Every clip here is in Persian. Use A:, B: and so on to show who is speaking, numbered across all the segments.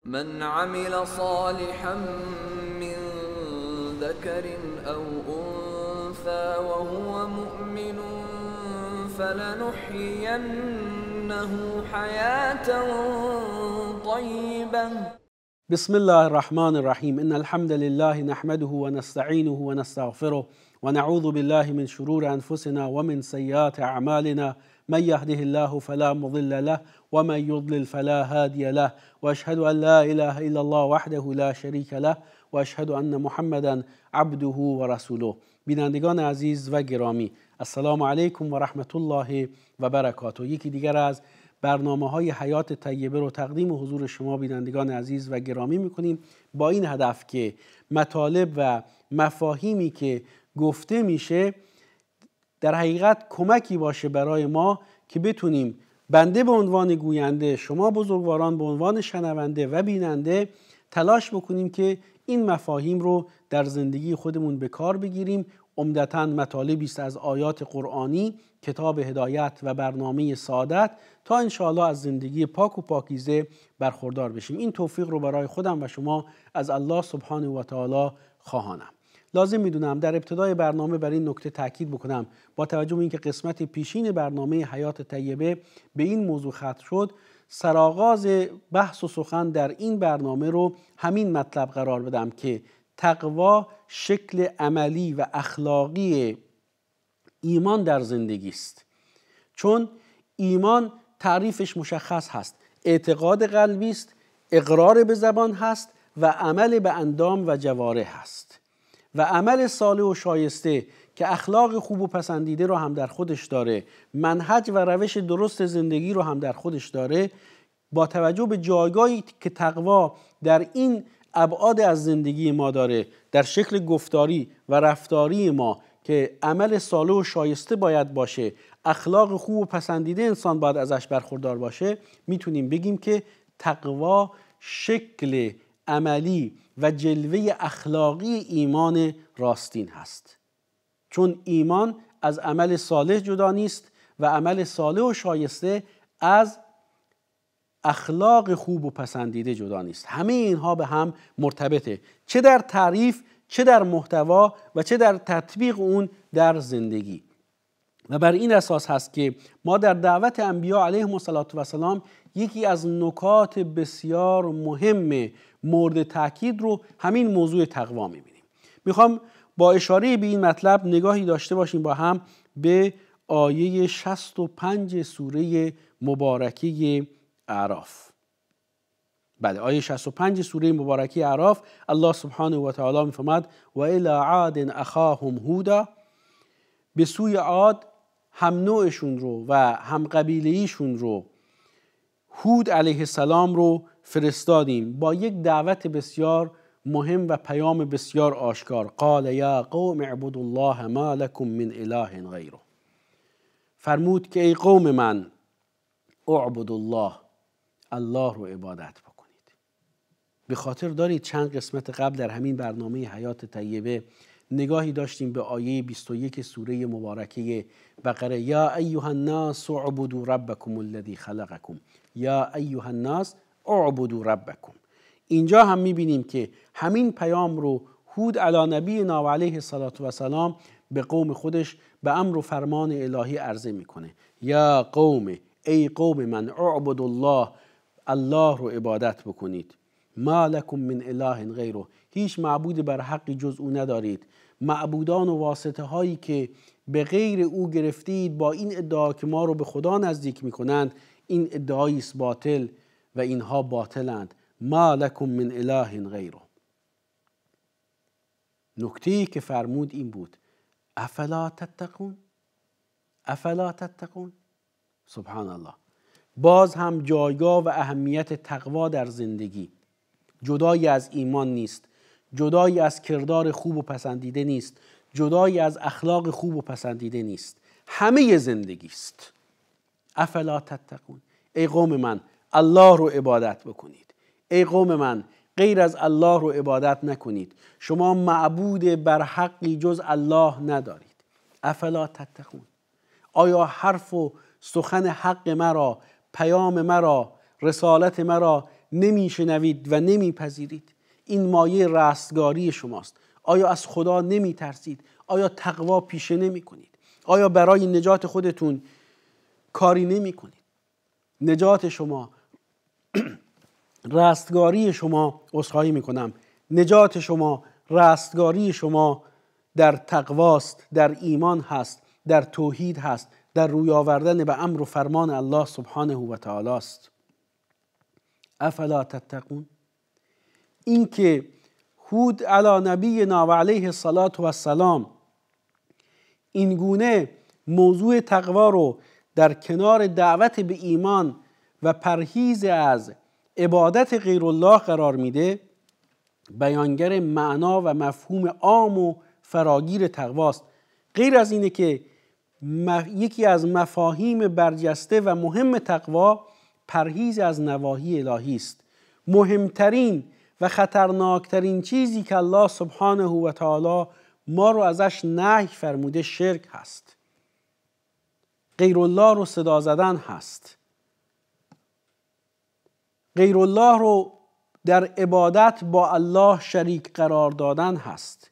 A: من عمل صالحا من ذكر أو أنثى وهو مؤمن فلنحيينه حياة طيبة.
B: بسم الله الرحمن الرحیم. ان الحمد لله نحمده ونستعینه ونستغفره ونعوذ بالله من شرور انفسنا ومن سیئات اعمالنا. من يهده الله فلا مضل له ومن يضلل فلا هادي له واشهد ان لا اله الا الله وحده لا شريك له واشهد ان محمدا عبده ورسوله. بینندگان عزیز و گرامی، السلام علیکم و رحمت الله و برکاته. یکی دیگر از برنامه‌های حیات طیبه رو تقدیم حضور شما بینندگان عزیز و گرامی می‌کنیم با این هدف که مطالب و مفاهیمی که گفته میشه در حقیقت کمکی باشه برای ما که بتونیم بنده به عنوان گوینده، شما بزرگواران به عنوان شنونده و بیننده تلاش بکنیم که این مفاهیم رو در زندگی خودمون به کار بگیریم. عمدتاً مطالبی است از آیات قرآنی، کتاب هدایت و برنامه سعادت، تا انشاءالله از زندگی پاک و پاکیزه برخوردار بشیم. این توفیق رو برای خودم و شما از الله سبحانه و تعالی خواهانم. لازم میدونم در ابتدای برنامه بر این نکته تاکید بکنم، با توجه به اینکه قسمت پیشین برنامه حیات طیبه به این موضوع ختم شد، سرآغاز بحث و سخن در این برنامه رو همین مطلب قرار بدم که تقوا شکل عملی و اخلاقی ایمان در زندگی است. چون ایمان تعریفش مشخص هست، اعتقاد قلبی است، اقرار به زبان هست و عمل به اندام و جوارح هست. و عمل صالح و شایسته که اخلاق خوب و پسندیده رو هم در خودش داره، منهج و روش درست زندگی رو هم در خودش داره، با توجه به جایگاهی که تقوا در این ابعاد از زندگی ما داره، در شکل گفتاری و رفتاری ما که عمل صالح و شایسته باید باشه، اخلاق خوب و پسندیده انسان باید ازش برخوردار باشه، میتونیم بگیم که تقوا شکل عملی و جلوه اخلاقی ایمان راستین هست. چون ایمان از عمل صالح جدا نیست و عمل صالح و شایسته از اخلاق خوب و پسندیده جدا نیست. همه اینها به هم مرتبطه، چه در تعریف، چه در محتوا و چه در تطبیق اون در زندگی. و بر این اساس هست که ما در دعوت انبیا علیهم السلام یکی از نکات بسیار مهم مورد تاکید رو همین موضوع تقوا می‌بینیم. میخوام با اشاره به این مطلب نگاهی داشته باشیم با هم به آیه 65 سوره مبارکه اعراف. بله، آیه 65 سوره مبارکه اعراف، الله سبحانه و تعالی می‌فرماید و الی عاد اخاهم هودا، به سوی عاد هم نوعشون رو و هم قبیله‌ایشون رو، هود علیه السلام رو فرستادیم با یک دعوت بسیار مهم و پیام بسیار آشکار. قال یا قوم اعبدوا الله ما لكم من اله غیره. فرمود که ای قوم من، اعبدوا الله، الله رو عبادت بکنید. به خاطر دارید چند قسمت قبل در همین برنامه حیات طیبه نگاهی داشتیم به آیه 21 سوره مبارکه بقره، یا ایها الناس اعبدوا ربکم الذی خلقکم، یا ایها الناس اعبدوا ربکم. اینجا هم میبینیم که همین پیام رو هود علی نبینا و علیه السلام به قوم خودش به امر و فرمان الهی عرضه میکنه. یا قوم، ای قوم من، اعبدوا الله، الله رو عبادت بکنید. ما لکم من اله غیره، هیچ معبود بر حقی جز او ندارید. معبودان و واسطه هایی که به غیر او گرفتید با این ادعا که ما رو به خدا نزدیک میکنند، این ادعایی است باطل و اینها باطلند. ما لکم من اله غیره. نکته‌ای که فرمود این بود، افلا تتقون، افلا تتقون. سبحان الله. باز هم جایگاه و اهمیت تقوا در زندگی جدایی از ایمان نیست، جدایی از کردار خوب و پسندیده نیست، جدایی از اخلاق خوب و پسندیده نیست، همه زندگی است. افلا تتقون، ای قوم من، الله رو عبادت بکنید. ای قوم من، غیر از الله رو عبادت نکنید. شما معبود بر حقی جز الله ندارید. افلا تتقون. آیا حرف و سخن حق مرا، پیام مرا، رسالت مرا نمیشنوید و نمیپذیرید؟ این مایه رستگاری شماست. آیا از خدا نمیترسید؟ آیا تقوا پیشه نمی کنید؟ آیا برای نجات خودتون کاری نمی کنید؟ نجات شما، رستگاری شما، عذرخواهی میکنم، نجات شما، رستگاری شما در تقواست، در ایمان هست، در توحید هست، در روی آوردن به امر و فرمان الله سبحانه و تعالی است. افلا تتقون؟ این که هود علی نبینا و علیه الصلاة و السلام این گونه موضوع تقوا رو در کنار دعوت به ایمان و پرهیز از عبادت غیر الله قرار میده، بیانگر معنا و مفهوم عام و فراگیر تقواست. غیر از اینه که یکی از مفاهیم برجسته و مهم تقوا پرهیز از نواهی الهی است. مهمترین و خطرناکترین چیزی که الله سبحانه و تعالی ما رو ازش نهی فرموده شرک هست. غیر الله رو صدا زدن هست. غیر الله رو در عبادت با الله شریک قرار دادن هست.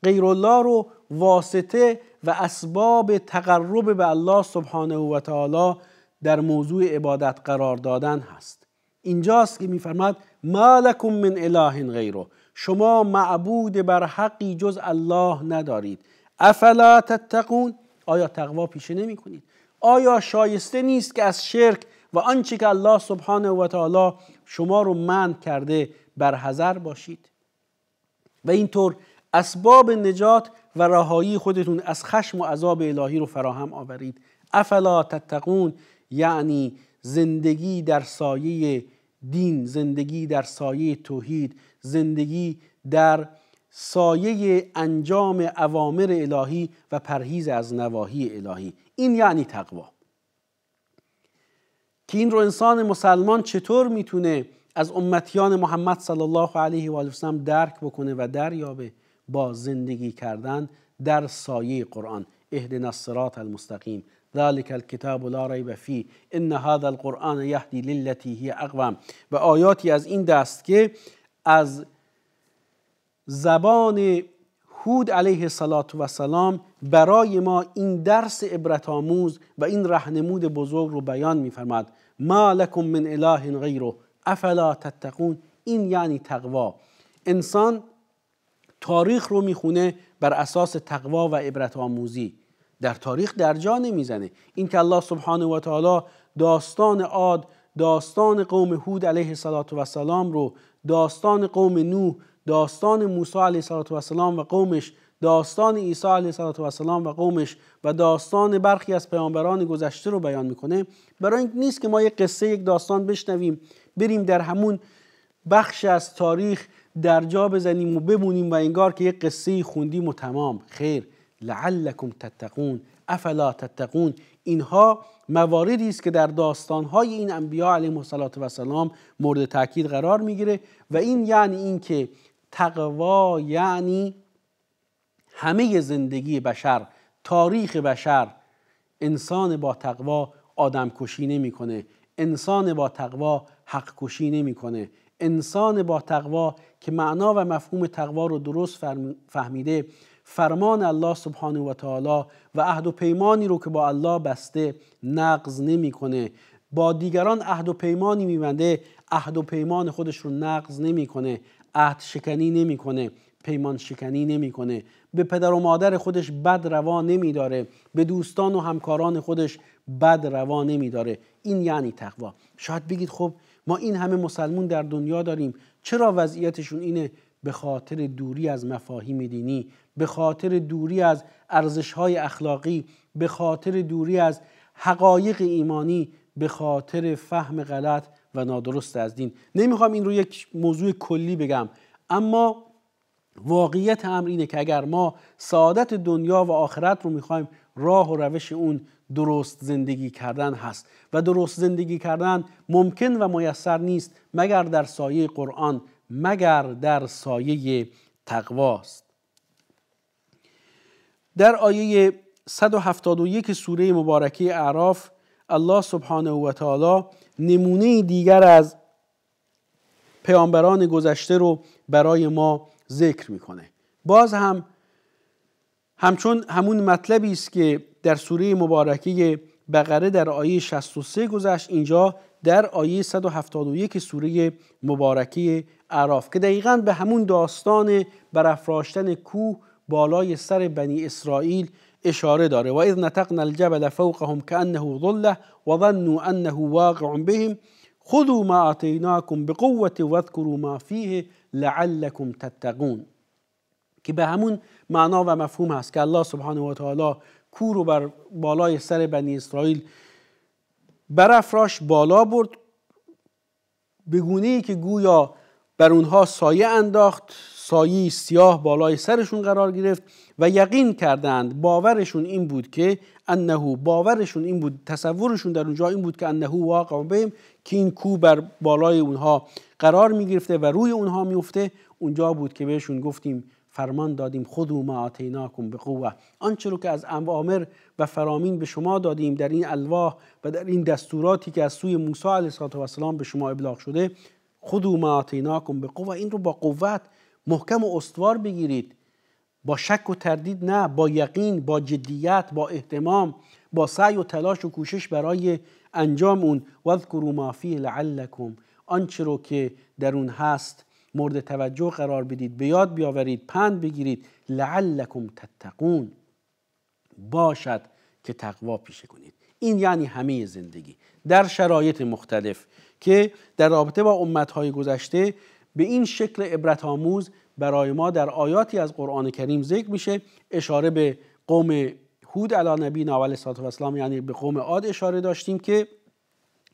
B: غیر الله رو واسطه و اسباب تقرب به الله سبحانه و تعالی در موضوع عبادت قرار دادن هست. اینجاست که می‌فرماد ما لکم من اله غیره، شما معبود بر حقی جز الله ندارید. افلا تتقون؟ آیا تقوا پیشه نمی کنید؟ آیا شایسته نیست که از شرک و آنچه که الله سبحانه و تعالی شما رو منع کرده برحذر باشید و اینطور اسباب نجات و رهایی خودتون از خشم و عذاب الهی رو فراهم آورید؟ افلا تتقون یعنی زندگی در سایه دین، زندگی در سایه توحید، زندگی در سایه انجام اوامر الهی و پرهیز از نواهی الهی. این یعنی تقوا. که این رو انسان مسلمان چطور میتونه از امتیان محمد صلی الله علیه و آله و سلم درک بکنه و دریابه؟ با زندگی کردن در سایه قرآن. اهدنا الصراط المستقیم ذلك الكتاب لا ریب فیه ان هذا القرآن یهدی للتی هی اقوم. و آیاتی از این دست که از زبان هود علیه السلام برای ما این درس عبرت آموز و این راهنمود بزرگ رو بیان می‌فرماد. ما لکم من اله غیره افلا تتقون. این یعنی تقوا. انسان تاریخ رو میخونه بر اساس تقوا و عبرت آموزی. در تاریخ در جا نمیزنه. این که الله سبحانه و تعالی داستان عاد، داستان قوم هود علیه السلام رو، داستان قوم نوح، داستان موسی علیه السلام و قومش، داستان عیسی علیه السلام و قومش و داستان برخی از پیامبران گذشته رو بیان میکنه، برای این نیست که ما یک قصه، یک داستان بشنویم بریم در همون بخش از تاریخ در جا بزنیم و بمونیم و انگار که یک قصه خوندیم و تمام. خیر، لعلکم تتقون افلا تتقون. اینها مواردی است که در داستانهای این انبیا علیهم السلام مورد تاکید قرار میگیره و این یعنی این که تقوا یعنی همه زندگی بشر، تاریخ بشر. انسان با تقوا آدم کشی نمیکنه، انسان با تقوا حق کشی نمیکنه، انسان با تقوا که معنا و مفهوم تقوا رو درست فهمیده، فرمان الله سبحانه و تعالی و عهد و پیمانی رو که با الله بسته نقض نمیکنه. با دیگران عهد و پیمانی میبنده، عهد و پیمان خودش رو نقض نمیکنه، عهد شکنی نمیکنه، پیمان شکنی نمیکنه، به پدر و مادر خودش بد روا نمیداره، به دوستان و همکاران خودش بد روا نمیداره. این یعنی تقوا. شاید بگید خب ما این همه مسلمون در دنیا داریم، چرا وضعیتشون اینه؟ به خاطر دوری از مفاهیم دینی، به خاطر دوری از ارزش‌های اخلاقی، به خاطر دوری از حقایق ایمانی، به خاطر فهم غلط و نادرست از دین. نمیخوام این رو یک موضوع کلی بگم، اما واقعیت امر اینه که اگر ما سعادت دنیا و آخرت رو میخوایم، راه و روش اون درست زندگی کردن هست و درست زندگی کردن ممکن و میسر نیست مگر در سایه قرآن، مگر در سایه تقواست. در آیه 171 سوره مبارکه اعراف الله سبحانه و تعالی نمونه دیگر از پیامبران گذشته رو برای ما ذکر میکنه. باز همچون همون مطلبی است که در سوره مبارکه بقره در آیه 63 گذشت، اینجا در آیه 171 سوره مبارکه اعراف که دقیقاً به همون داستان برافراشتن کوه بالای سر بنی اسرائیل اشاره داره. و اذ نتقنا الجبل فوقهم كأنه ظله وظنوا انه واقع بهم خذوا ما آتیناکم بقوة واذکروا ما فیه لعلکم تتقون، که به همون معنا و مفهوم هست که الله سبحانه و تعالی کوه رو بر بالای سر بنی اسرائیل برافراشت، بالا برد، به گونه‌ای که گویا بر اونها سایه انداخت، سایه سیاه بالای سرشون قرار گرفت و یقین کردند، باورشون این بود که باورشون این بود، تصورشون در اونجا این بود که انه واقع بهم، که این کوه بر بالای اونها قرار میگرفته و روی اونها میفته. اونجا بود که بهشون گفتیم، فرمان دادیم خذوا ما آتیناکم بقوه، آنچه رو که از اوامر و فرامین به شما دادیم در این الواح و در این دستوراتی که از سوی موسی علیه السلام به شما ابلاغ شده، خذوا ما آتیناکم بقوه، این رو با قوت محکم و استوار بگیرید، با شک و تردید نه، با یقین، با جدیت، با اهتمام، با سعی و تلاش و کوشش برای انجام اون. واذکروا ما فیه لعلکم، آنچه رو که در اون هست مورد توجه قرار بدید، به یاد بیاورید، پند بگیرید، لعلکم تتقون، باشد که تقوا پیشه کنید. این یعنی همه زندگی در شرایط مختلف که در رابطه با امتهای گذشته به این شکل عبرت آموز برای ما در آیاتی از قرآن کریم ذکر میشه. اشاره به قوم هود علی نبینا علیه السلام، یعنی به قوم عاد اشاره داشتیم که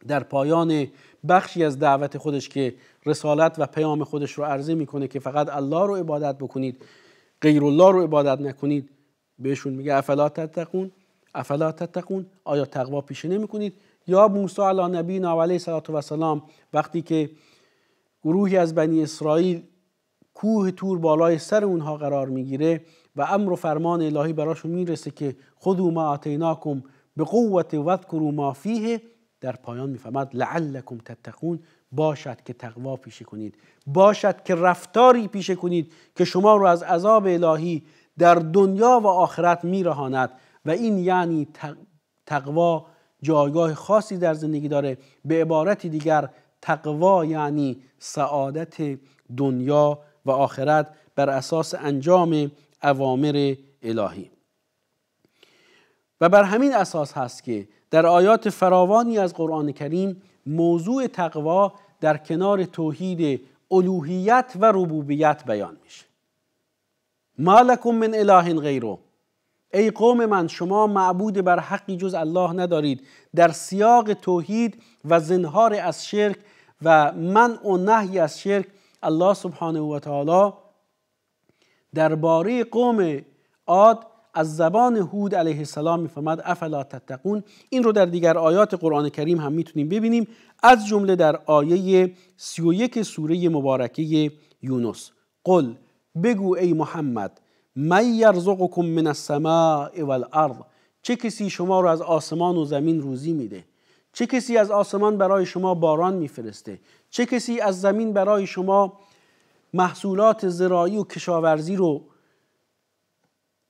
B: در پایان بخشی از دعوت خودش که رسالت و پیام خودش رو عرضه میکنه که فقط الله رو عبادت بکنید، غیر الله رو عبادت نکنید، بهشون میگه افلا تتقون، آیا تقوا پیشه نمیکنید؟ یا موسی علی نبینا علیه السلام وقتی که گروهی از بنی اسرائیل کوه طور بالای سر اونها قرار میگیره و امر و فرمان الهی براشون میرسه که خذوا ما آتیناکم بقوة واذکروا ما فیه، در پایان میفهمد لعلکم تتقون، باشد که تقوا پیشه کنید، باشد که رفتاری پیشه کنید که شما رو از عذاب الهی در دنیا و آخرت میرهاند. و این یعنی تقوا جایگاه خاصی در زندگی داره. به عبارت دیگر تقوا یعنی سعادت دنیا و آخرت بر اساس انجام اوامر الهی. و بر همین اساس هست که در آیات فراوانی از قرآن کریم موضوع تقوا در کنار توحید الوهیت و ربوبیت بیان میشه. ما لکم من اله غیره، ای قوم من شما معبود بر حقی جز الله ندارید. در سیاق توحید و زنهار از شرک و منع و نهی از شرک، الله سبحانه و تعالی درباره قوم عاد از زبان هود علیه السلام میفرماد افلا تتقون. این رو در دیگر آیات قرآن کریم هم میتونیم ببینیم، از جمله در آیه 31 سوره مبارکه یونس. قل، بگو ای محمد، من یرزقکم من السماء والارض، چه کسی شما رو از آسمان و زمین روزی میده؟ چه کسی از آسمان برای شما باران میفرسته؟ چه کسی از زمین برای شما محصولات زراعی و کشاورزی رو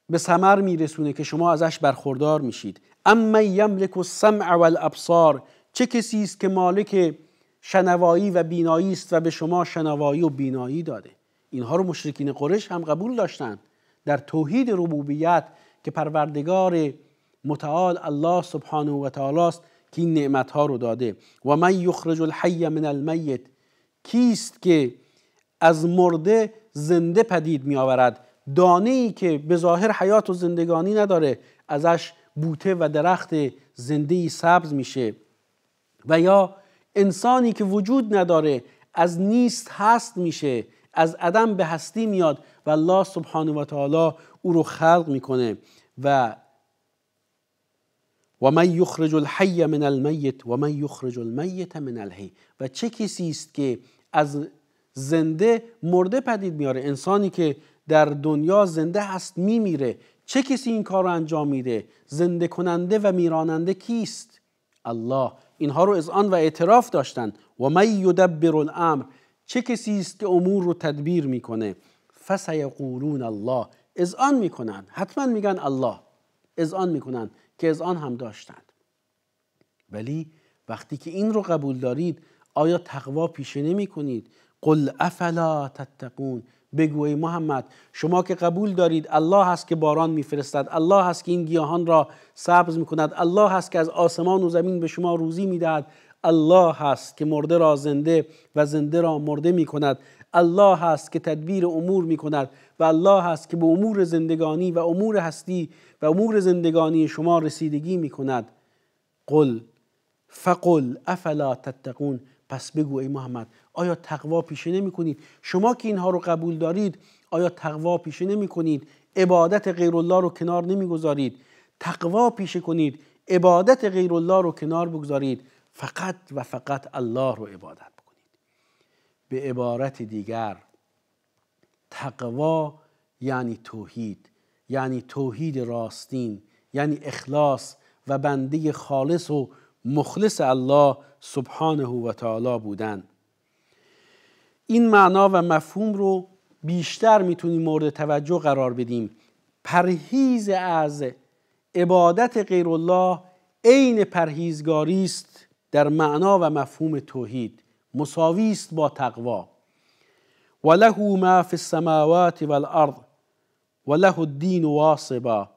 B: به ثمر میرسونه که شما ازش برخوردار میشید؟ اما یملک السمع والابصار، چه کسی است که مالک شنوایی و بینایی است و به شما شنوایی و بینایی داده؟ اینها رو مشرکین قریش هم قبول داشتند در توحید ربوبیت که پروردگار متعال الله سبحانه و تعالی است که این نعمتها رو داده. و من یخرج الحی من المیت، کیست که از مرده زنده پدید می آورد؟ دانه‌ای که به ظاهر حیات و زندگانی نداره ازش بوته و درخت زنده‌ای سبز میشه. و یا انسانی که وجود نداره از نیست هست میشه، از عدم به هستی میاد و الله سبحانه و تعالی او رو خلق میکنه. و من یخرج الحی من المیت و من یخرج المیت من الحی، و چه کسی است که از زنده مرده پدید میاره؟ انسانی که در دنیا زنده هست میمیره، چه کسی این کار رو انجام میده؟ زنده کننده و میراننده کیست؟ الله. اینها رو اذعان و اعتراف داشتن. و من یدبر الامر، چه کسی است که امور رو تدبیر میکنه؟ فسیقولون الله، اذعان میکنن، حتما میگن الله، اذعان میکنن که اذعان هم داشتند. ولی وقتی که این رو قبول دارید آیا تقوا پیشه نمی کنید؟ قل افلا تتقون، بگو ای محمد شما که قبول دارید الله هست که باران میفرستد، الله هست که این گیاهان را سبز میکند، الله هست که از آسمان و زمین به شما روزی میدهد، الله هست که مرده را زنده و زنده را مرده میکند، الله هست که تدبیر امور میکند و الله هست که به امور زندگانی و امور هستی و امور زندگانی شما رسیدگی میکند. فقل افلا تتقون، پس بگو ای محمد آیا تقوا پیشه نمی کنید؟ شما که اینها رو قبول دارید آیا تقوا پیشه نمی کنید؟ عبادت غیر الله رو کنار نمی گذارید؟ تقوا پیشه کنید، عبادت غیر الله رو کنار بگذارید، فقط و فقط الله رو عبادت بکنید. به عبارت دیگر تقوا یعنی توحید، یعنی توحید راستین، یعنی اخلاص و بنده خالص و مخلص الله سبحانه و تعالی بودن. این معنا و مفهوم رو بیشتر میتونیم مورد توجه قرار بدیم. پرهیز از عبادت غیر الله عین پرهیزگاری است در معنا و مفهوم توحید، مساوی است با تقوا. وله ما فی السماوات والارض وله الدین واصبا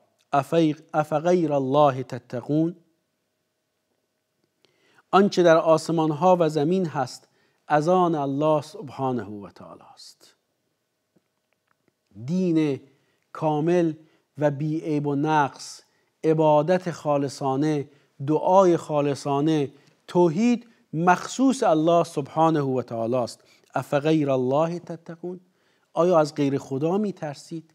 B: افغیر الله تتقون. آنچه در آسمان ها و زمین هست از آن الله سبحانه و تعالی است. دین کامل و بی عیب و نقص، عبادت خالصانه، دعای خالصانه، توحید مخصوص الله سبحانه و تعالی است. افغیر الله تتقون، آیا از غیر خدا می ترسید؟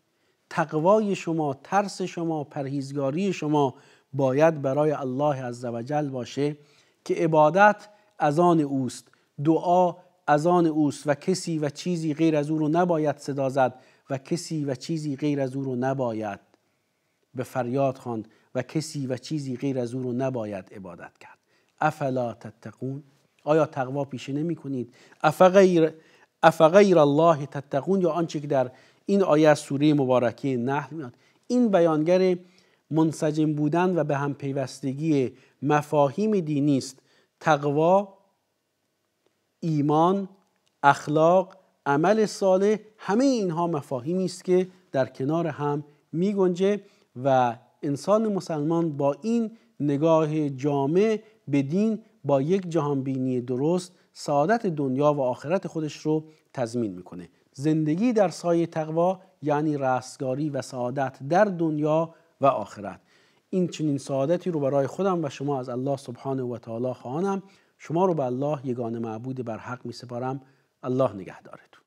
B: تقوای شما، ترس شما، پرهیزگاری شما باید برای الله عزوجل باشه که عبادت از آن اوست، دعا از آن اوست و کسی و چیزی غیر از او رو نباید صدا زد و کسی و چیزی غیر از او رو نباید به فریاد خواند و کسی و چیزی غیر از او رو نباید عبادت کرد. افلا تتقون، آیا تقوا پیشه نمی کنید؟ افغیر الله تتقون، یا آنچه که در این آیه از سوره مبارکه نحل میاد، این بیانگر منسجم بودن و به هم پیوستگی مفاهیم دینی است. تقوا، ایمان، اخلاق، عمل صالح، همه اینها مفاهیمی است که در کنار هم می گنجه و انسان مسلمان با این نگاه جامع به دین با یک جهانبینی درست سعادت دنیا و آخرت خودش رو تضمین میکنه. زندگی در سایه تقوا یعنی رستگاری و سعادت در دنیا و آخرت. این چنین سعادتی رو برای خودم و شما از الله سبحانه و تعالی خواهانم. شما رو به الله یگانه معبود بر حق می سپارم. الله نگهدارتون.